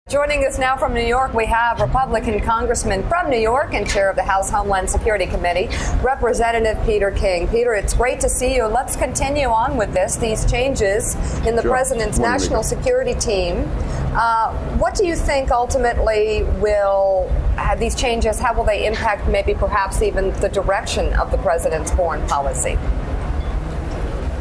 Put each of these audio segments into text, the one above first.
Joining us now from New York, we have Republican Congressman from New York and chair of the House Homeland Security Committee, Representative Peter King. Peter, it's great to see you. Let's continue on with these changes in the president's national security team. What do you think ultimately will these changes, how will they impact maybe perhaps even the direction of the president's foreign policy?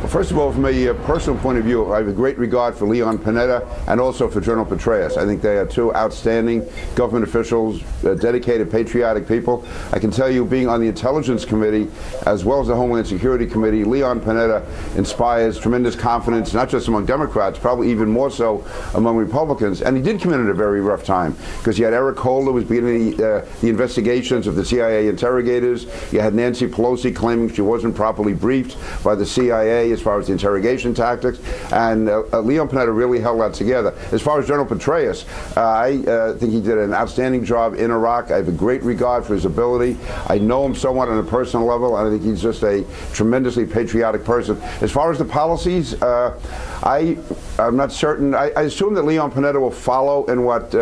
Well, first of all, from a personal point of view, I have a great regard for Leon Panetta and also for General Petraeus. I think they are two outstanding government officials, dedicated, patriotic people. I can tell you, being on the Intelligence Committee as well as the Homeland Security Committee, Leon Panetta inspires tremendous confidence, not just among Democrats, probably even more so among Republicans. And he did come in at a very rough time because you had Eric Holder was beginning the investigations of the CIA interrogators. You had Nancy Pelosi claiming she wasn't properly briefed by the CIA as far as the interrogation tactics, and Leon Panetta really held that together. As far as General Petraeus, I think he did an outstanding job in Iraq. I have a great regard for his ability. I know him somewhat on a personal level, and I think he's just a tremendously patriotic person. As far as the policies, I'm not certain. I assume that Leon Panetta will follow in what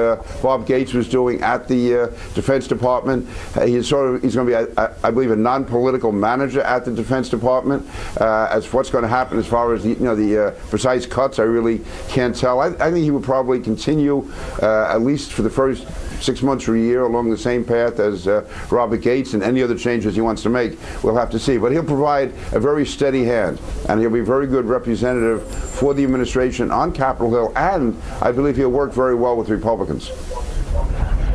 Bob Gates was doing at the Defense Department. He's going to be, I believe, a non-political manager at the Defense Department. As what's going to happen as far as the precise cuts, I really can't tell. I think he will probably continue at least for the first 6 months or a year along the same path as Robert Gates, and any other changes he wants to make, we'll have to see. But he'll provide a very steady hand, and he'll be a very good representative for the administration on Capitol Hill, and I believe he'll work very well with Republicans.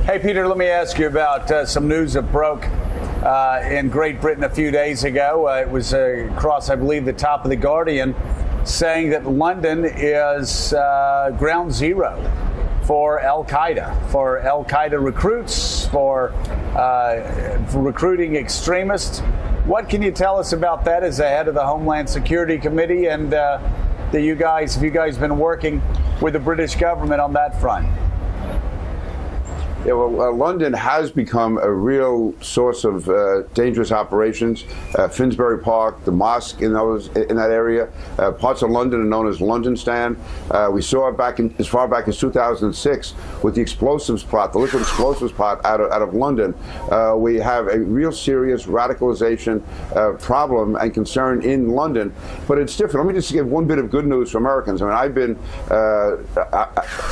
Hey, Peter, let me ask you about some news that broke in Great Britain a few days ago. It was across, I believe, the top of The Guardian, saying that London is ground zero for Al-Qaeda recruits, for recruiting extremists. What can you tell us about that as the head of the Homeland Security Committee, and have you guys been working with the British government on that front? Yeah, well, London has become a real source of dangerous operations. Finsbury Park, the mosque in that area, parts of London are known as London Stand. We saw it as far back as 2006 with the explosives plot, the liquid explosives plot out of London. We have a real serious radicalization problem and concern in London, but it's different. Let me just give one bit of good news for Americans. I mean, I've been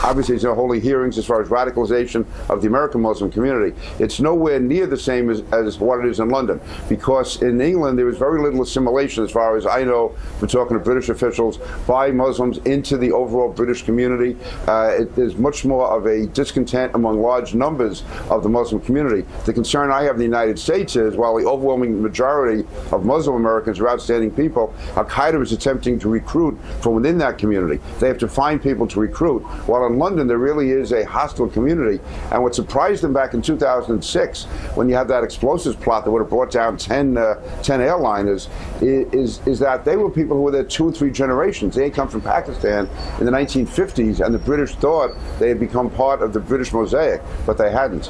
obviously holding hearings as far as radicalization of the American Muslim community. It's nowhere near the same as what it is in London, because in England there was very little assimilation, as far as I know from talking to British officials, by Muslims into the overall British community. There's much more of a discontent among large numbers of the Muslim community. The concern I have in the United States is, while the overwhelming majority of Muslim Americans are outstanding people, Al-Qaeda is attempting to recruit from within that community. They have to find people to recruit. While in London there really is a hostile community, and what surprised them back in 2006 when you had that explosives plot that would have brought down 10 airliners is that they were people who were there 2 or 3 generations. They had come from Pakistan in the 1950s, and the British thought they had become part of the British mosaic, but they hadn't.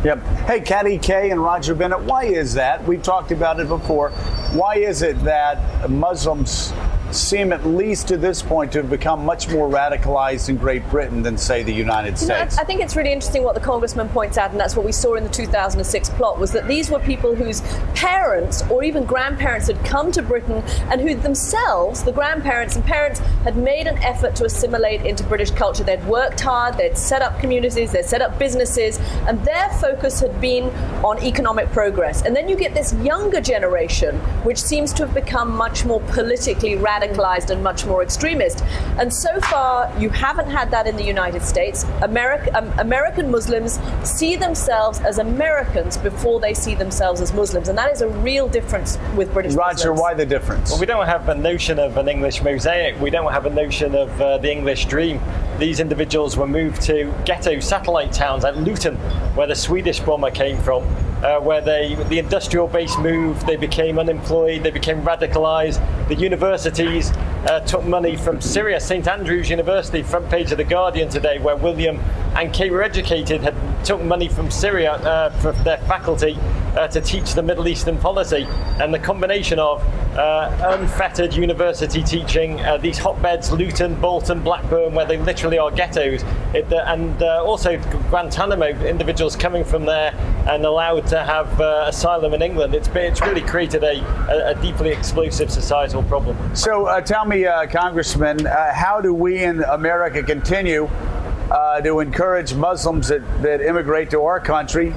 Yep. Hey, Katty Kay and Roger Bennett, why is that? We've talked about it before. Why is it that Muslims seem, at least to this point, to have become much more radicalized in Great Britain than, say, the United States? I think it's really interesting what the congressman points out, and that's what we saw in the 2006 plot, was that these were people whose parents or even grandparents had come to Britain and who themselves, the grandparents and parents, had made an effort to assimilate into British culture. They'd worked hard, they'd set up communities, they'd set up businesses, and their focus had been on economic progress. And then you get this younger generation, which seems to have become much more politically radicalized and much more extremist. And so far, you haven't had that in the United States. American Muslims see themselves as Americans before they see themselves as Muslims. And that is a real difference with British Muslims. Roger, why the difference? Well, we don't have a notion of an English mosaic. We don't have a notion of the English dream. These individuals were moved to ghetto satellite towns like Luton, where the Swedish bomber came from, where the industrial base moved, they became unemployed, they became radicalized. The universities took money from Syria. St Andrews University, front page of The Guardian today, where William and Kate were educated, took money from Syria for their faculty to teach the Middle Eastern policy. And the combination of unfettered university teaching, these hotbeds, Luton, Bolton, Blackburn, where they literally are ghettos, and also Guantanamo, individuals coming from there and allowed to have asylum in England. It's really created a deeply explosive societal problem. So tell me, Congressman, how do we in America continue to encourage Muslims that immigrate to our country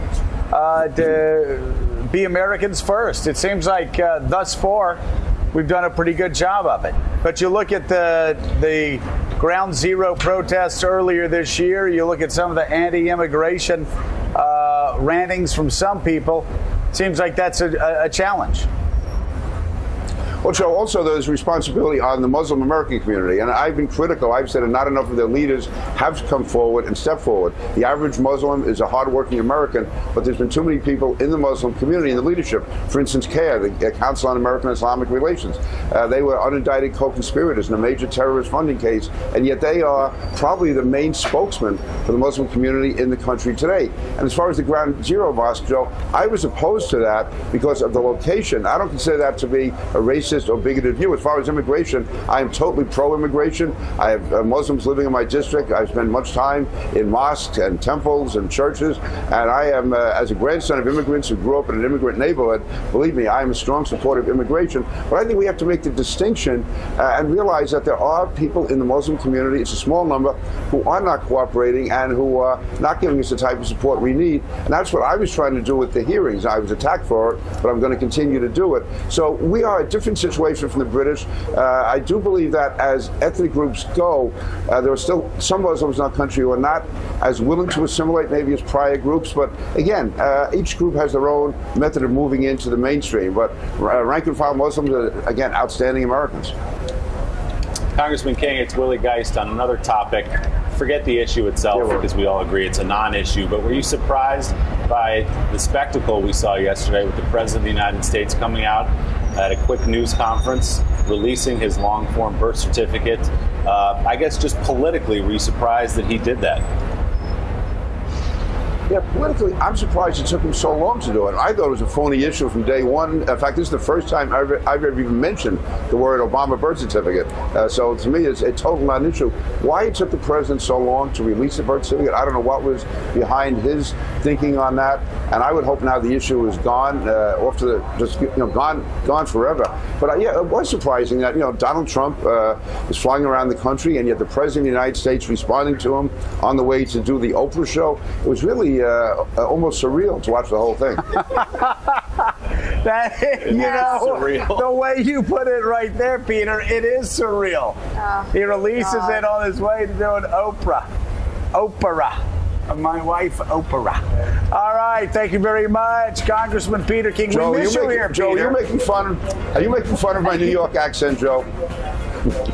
to be Americans first? It seems like thus far we've done a pretty good job of it. But you look at the Ground Zero protests earlier this year, you look at some of the anti-immigration rantings from some people, it seems like that's a challenge. Well, Joe, also there's responsibility on the Muslim American community, and I've been critical. I've said that not enough of their leaders have come forward and stepped forward. The average Muslim is a hardworking American, but there's been too many people in the Muslim community in the leadership. For instance, CAIR, the Council on American Islamic Relations, they were unindicted co-conspirators in a major terrorist funding case, and yet they are probably the main spokesman for the Muslim community in the country today. And as far as the Ground Zero mosque, Joe, I was opposed to that because of the location. I don't consider that to be a racist or bigoted view. As far as immigration, I am totally pro-immigration. I have Muslims living in my district. I've spent much time in mosques and temples and churches, and I am, as a grandson of immigrants who grew up in an immigrant neighborhood, believe me, I am a strong supporter of immigration. But I think we have to make the distinction and realize that there are people in the Muslim community, it's a small number, who are not cooperating and who are not giving us the type of support we need. And that's what I was trying to do with the hearings. I was attacked for it, but I'm going to continue to do it. So we are a different situation from the British. I do believe that as ethnic groups go, there are still some Muslims in our country who are not as willing to assimilate maybe as prior groups. But again, each group has their own method of moving into the mainstream. But rank and file Muslims are, again, outstanding Americans. Congressman King, it's Willie Geist on another topic. Forget the issue itself, because we all agree it's a non-issue, but were you surprised by the spectacle we saw yesterday with the President of the United States coming out at a quick news conference, releasing his long-form birth certificate? I guess just politically, were you surprised that he did that? Yeah, politically, I'm surprised it took him so long to do it. I thought it was a phony issue from day one. In fact, this is the first time I've ever even mentioned the word Obama birth certificate. So to me, it's a total non-issue. Why it took the president so long to release the birth certificate, I don't know what was behind his thinking on that. And I would hope now the issue is gone, off to the gone forever. But yeah, it was surprising that Donald Trump is flying around the country, and yet the president of the United States responding to him on the way to do the Oprah show. It was really almost surreal to watch the whole thing. Surreal. The way you put it right there, Peter, it is surreal. He releases it on his way to doing Oprah. My wife, Oprah. All right, thank you very much, Congressman Peter King. Joe, we miss you here, Joe, Peter. are you making fun of my New York accent, Joe?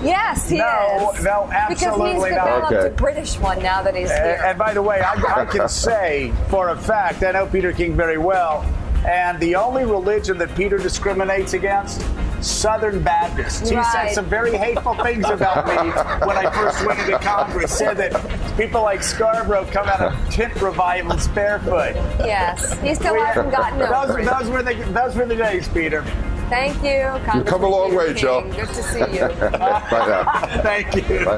Yes, he is. No, absolutely because he's developed a British one now that he's here. And by the way, I can say for a fact, I know Peter King very well, and the only religion that Peter discriminates against, Southern Baptists. He said some very hateful things about me when I first went into Congress. Said that people like Scarborough come out of tent revivals barefoot. Yes, he still hasn't gotten over it. Those were the days, Peter. Thank you, Congressman You've come a long way, King. Joe. Good to see you. Bye now. Thank you. Bye.